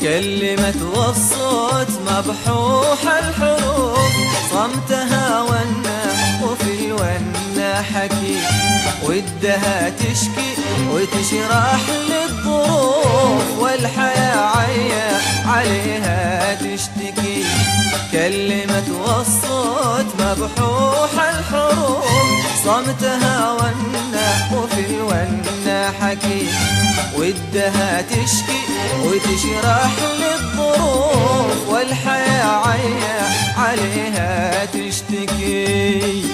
كلمة والصوت مبحوح الحروف، صمتها ونا وفي الونا حكي، ودها تشكي وتشرح للظروف، والحياة عيا عليها تشتكي. كلمة والصوت مبحوح الحروف، صمتها ونا وفي الونا حكي، ودها تشكي وتشرح للظروف، والحياة عيا عليها تشتكي.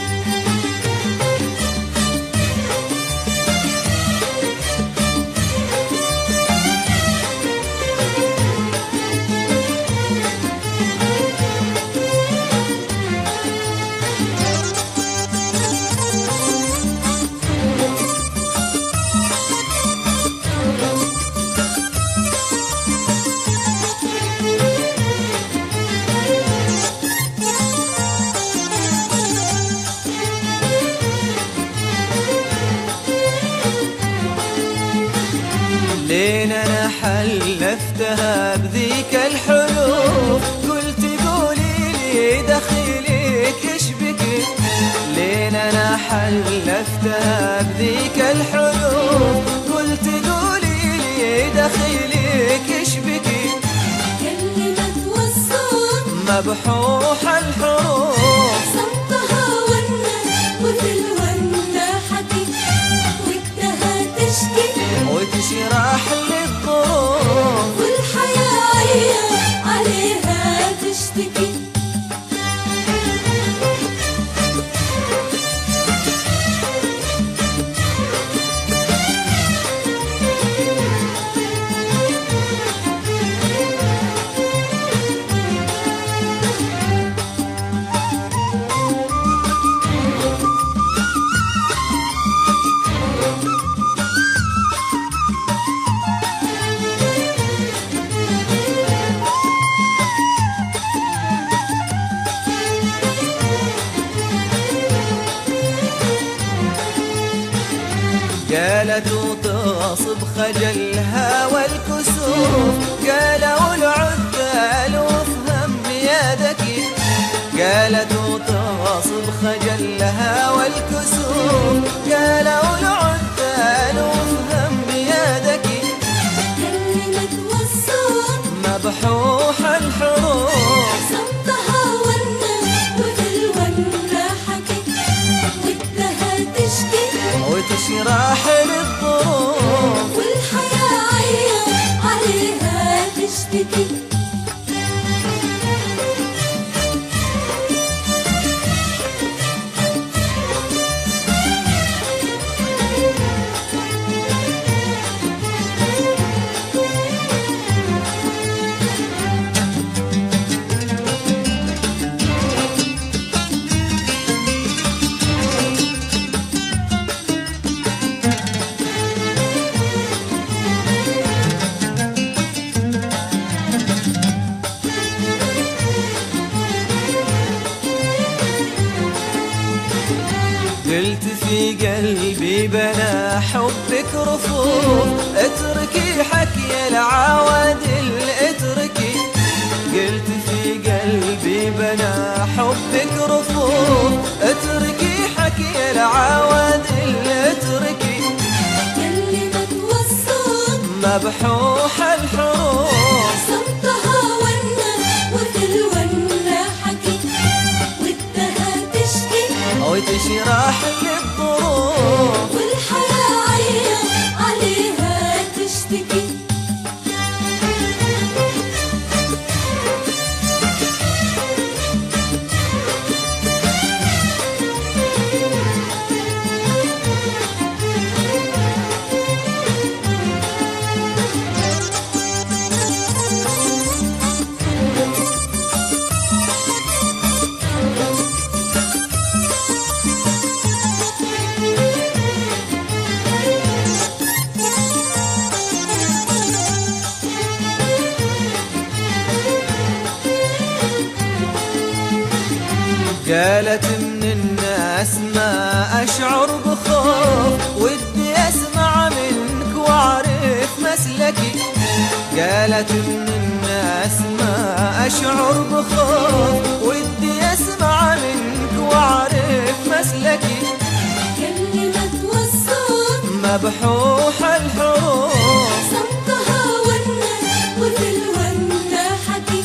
لين انا حلفتها بذيك الحروف، قلت قولي لي دخيلك ايش بكي. لين انا حلفتها بذيك الحروف، قلت قولي لي دخيلك ايش بكي. كلمة والصوت مبحوح الحروف، صمتها ونا وفي الونا حكي، ودها تشكي وتشرح للظروف، والحياة عيا عليها تشتكي. قالت وتصب خجلها والكسوف، قالوا العذال وافهم يا ذكي. قالت وتصب خجلها والكسوف، قالوا العذال وافهم يا ذكي. كلمة والصوت مبحوح الحروف، صمتها ونا وفي الونا حكي، ودها تشكي وتشرح للظروف، والحياة عيا عليها تشتكي. قلت في قلبي بنا حبك رفوف، اتركي حكي العوادل اتركي. قلت في قلبي بنا حبك رفوف، اتركي حكي العوادل اتركي. كلمة مبحوح الحروف صمتها ونة وفي الونة حكي ودها تشكي وتشرح للظروف والحياة عيا عليها تشتكي. قالت من الناس ما أشعر بخوف ودي أسمع منك وأعرف مسلكي. قالت من الناس ما أشعر بخوف ودي أسمع منك وأعرف مسلكي. كلمة والصوت مبحوح الحروف صمتها ونة وفي الونة حكي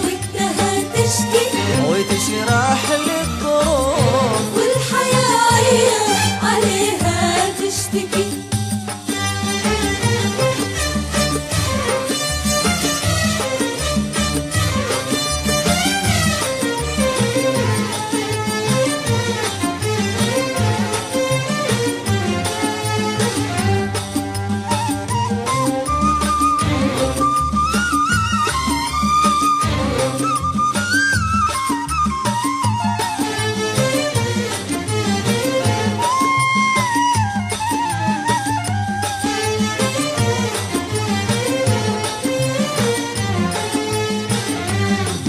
ودها تشكي وتشرح للظروف والحياة عيا عليها تشتكي.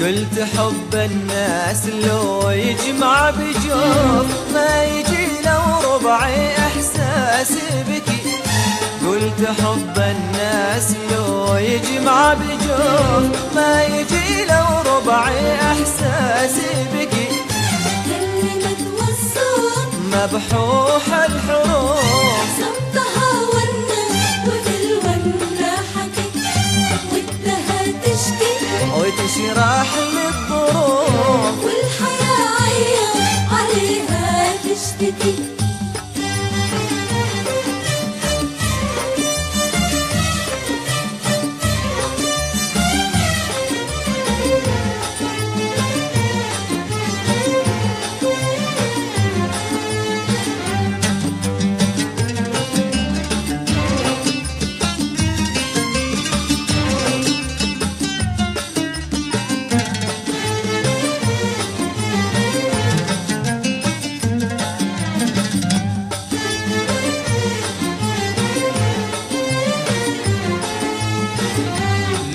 قلت حب الناس لو يجمع بجوف ما يجي لو ربعي احساس بكي. قلت حب الناس لو يجمع بجوف ما يجي لو ربعي احساس بكي. كلمة والصوت مبحوح الحروف صمتها ونة وفي الونة حكي ودها تشكي وتشرح للظروف والحياة عيا عليها تشتكي.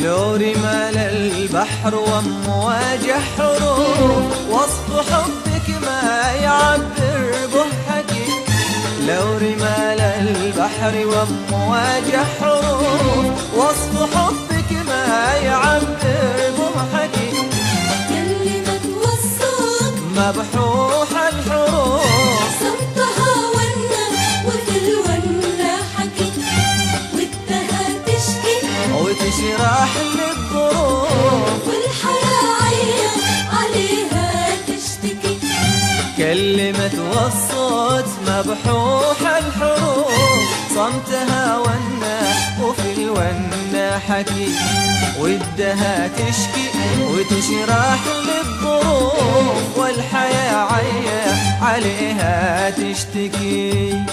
لو رمال البحر وامواج حروف وصف حبك ما يعبر به حكي. لو رمال البحر وامواج حروف وصف حبك ما يعبر به حكي. كلمة والصوت مبحوح الحروف صمتها ونة وفي الونة حكي ودها تشكي وتشرح للظروف والحياة عيا عليها تشتكي. كلمة والصوت مبحوح الحروف صمتها ونة وفي الونة حكي ودها تشكي وتشرح للظروف والحياة عيا عليها تشتكي.